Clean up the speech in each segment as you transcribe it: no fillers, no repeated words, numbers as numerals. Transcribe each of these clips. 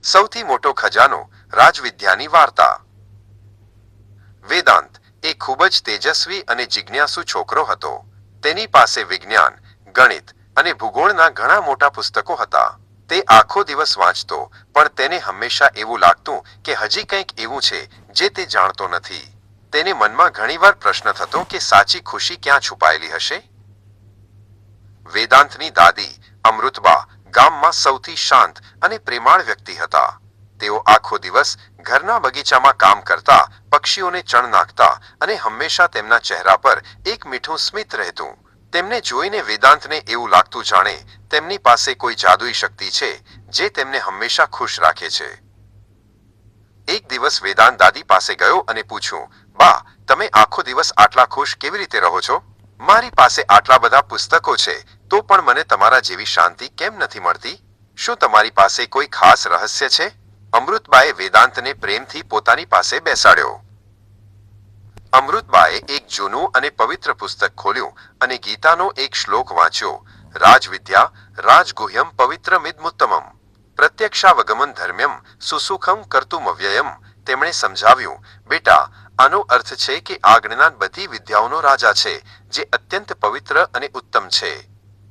સૌથી મોટો ખજાનો રાજવિદ્યાની વાર્તા। વેદાંત એ ખૂબ જ તેજસ્વી અને જિજ્ઞાસુ છોકરો હતો। તેની પાસે વિજ્ઞાન, ગણિત અને ભૂગોળના ઘણા મોટા પુસ્તકો હતા। તે આખો દિવસ વાંચતો, પણ તેને હંમેશા એવું લાગતું કે હજી કંઈક એવું છે જે તે જાણતો નથી। તેને મનમાં ઘણીવાર પ્રશ્ન થતો કે સાચી ખુશી ક્યાં છુપાયેલી હશે? વેદાંતની દાદી અમૃતબા ગામમાં સૌથી શાંત અને પ્રેમાળ વ્યક્તિ હતા। તેઓ આખો દિવસ ઘરના બગીચામાં કામ કરતા, પક્ષીઓને ચણ નાખતા અને હંમેશા તેમના ચહેરા પર એક મીઠું સ્મિત રહેતું। તેમને જોઈને વેદાંતને એવું લાગતું જાણે તેમની પાસે કોઈ જાદુઈ શક્તિ છે જે તેમને હંમેશા ખુશ રાખે છે। એક દિવસ વેદાંત દાદી પાસે ગયો અને પૂછ્યું, બા, તમે આખો દિવસ આટલા ખુશ કેવી રીતે રહો છો? મારી પાસે આટલા બધા પુસ્તકો છે, તો પણ મને તમારા જેવી શાંતિ કેમ નથી મળતી? શું તમારી પાસે કોઈ ખાસ રહસ્ય છે? અમૃતબાએ વેદાંતને પ્રેમથી પોતાની પાસે બેસાડ્યો। અમૃતબાએ એક જૂનું અને પવિત્ર પુસ્તક ખોલ્યું અને ગીતાનો એક શ્લોક વાંચ્યો, રાજવિદ્યા રાજગુહ્યમ પવિત્રમિદમુત્તમમ પ્રત્યક્ષાવગમન ધર્મ્યમ સુસુખમ કર્તુમવ્યયમ। તેમણે સમજાવ્યું, બેટા, આનો અર્થ છે કે આ જ્ઞાન બધી વિદ્યાઓનો રાજા છે, જે અત્યંત પવિત્ર અને ઉત્તમ છે।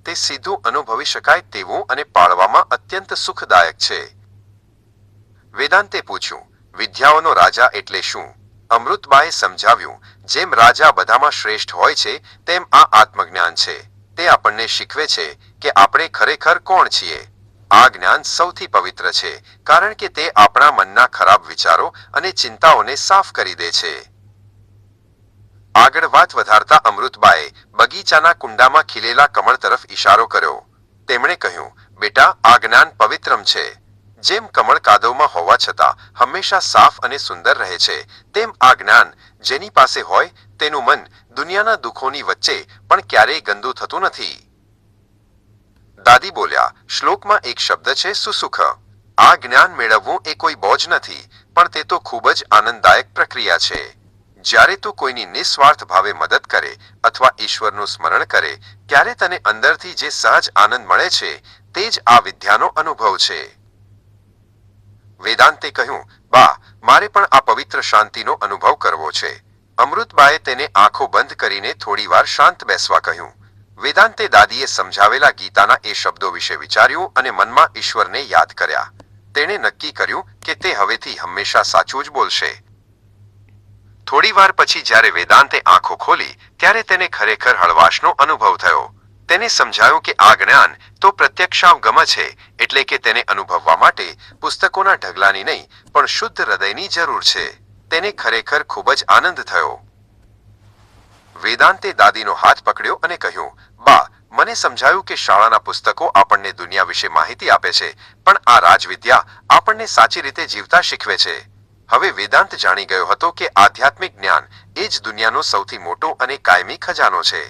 તે સીધું અનુભવી શકાય તેવું અને પાળવામાં અત્યંત સુખદાયક છે। વેદાંતે પૂછ્યું, વિદ્યાઓનો રાજા એટલે શું? અમૃતબાએ સમજાવ્યું, જેમ રાજા બધામાં શ્રેષ્ઠ હોય છે, તેમ આ આત્મજ્ઞાન છે। તે આપણને શીખવે છે કે આપણે ખરેખર કોણ છીએ। આ જ્ઞાન સૌથી પવિત્ર છે, કારણ કે તે આપણા મનના ખરાબ વિચારો અને ચિંતાઓને સાફ કરી દે છે। આગળ વાત વધારતા અમૃતબાએ બગીચાના કુંડામાં ખીલેલા કમળ તરફ ઇશારો કર્યો। તેમણે કહ્યું, બેટા, આ જ્ઞાન પવિત્રમ છે। જેમ કમળ કાદવમાં હોવા છતાં હંમેશા સાફ અને સુંદર રહે છે, તેમ આ જ્ઞાન જેની પાસે હોય તેનું મન દુનિયાના દુઃખોની વચ્ચે પણ ક્યારેય ગંદુ થતું નથી। દાદી બોલ્યા, શ્લોકમાં એક શબ્દ છે, સુસુખ। આ જ્ઞાન મેળવવું એ કોઈ બોજ નથી, પણ તે તો ખૂબ જ આનંદદાયક પ્રક્રિયા છે। જ્યારે તું કોઈની નિસ્વાર્થ ભાવે મદદ કરે અથવા ઈશ્વરનું સ્મરણ કરે, ત્યારે તને અંદરથી જે સહજ આનંદ મળે છે, તે જ આ વિદ્યાનો અનુભવ છે। વેદાંતે કહ્યું, બા, મારે પણ આ પવિત્ર શાંતિનો અનુભવ કરવો છે। અમૃતબાએ તેને આંખો બંધ કરીને થોડીવાર શાંત બેસવા કહ્યું। વેદાંતે દાદીએ સમજાવેલા ગીતાના એ શબ્દો વિશે વિચાર્યું અને મનમાં ઈશ્વરને યાદ કર્યા। તેણે નક્કી કર્યું કે તે હવેથી હંમેશા સાચું જ બોલશે। થોડીવાર પછી જ્યારે વેદાંતે આંખો ખોલી, ત્યારે તેને ખરેખર હળવાશનો અનુભવ થયો। તેને સમજાયું કે આ જ્ઞાન તો પ્રત્યક્ષાવગમ છે, એટલે કે તેને અનુભવવા માટે પુસ્તકોના ઢગલાની નહીં, પણ શુદ્ધ હૃદયની જરૂર છે। તેને ખરેખર ખૂબ જ આનંદ થયો। વેદાંતે દાદીનો હાથ પકડ્યો અને કહ્યું, બા, મને સમજાયું કે શાળાના પુસ્તકો આપણને દુનિયા વિશે માહિતી આપે છે, પણ આ રાજવિદ્યા આપણને સાચી રીતે જીવતા શીખવે છે। હવે વેદાંત જાણી ગયો હતો કે આધ્યાત્મિક જ્ઞાન એ જ દુનિયાનો સૌથી મોટો અને કાયમી ખજાનો છે।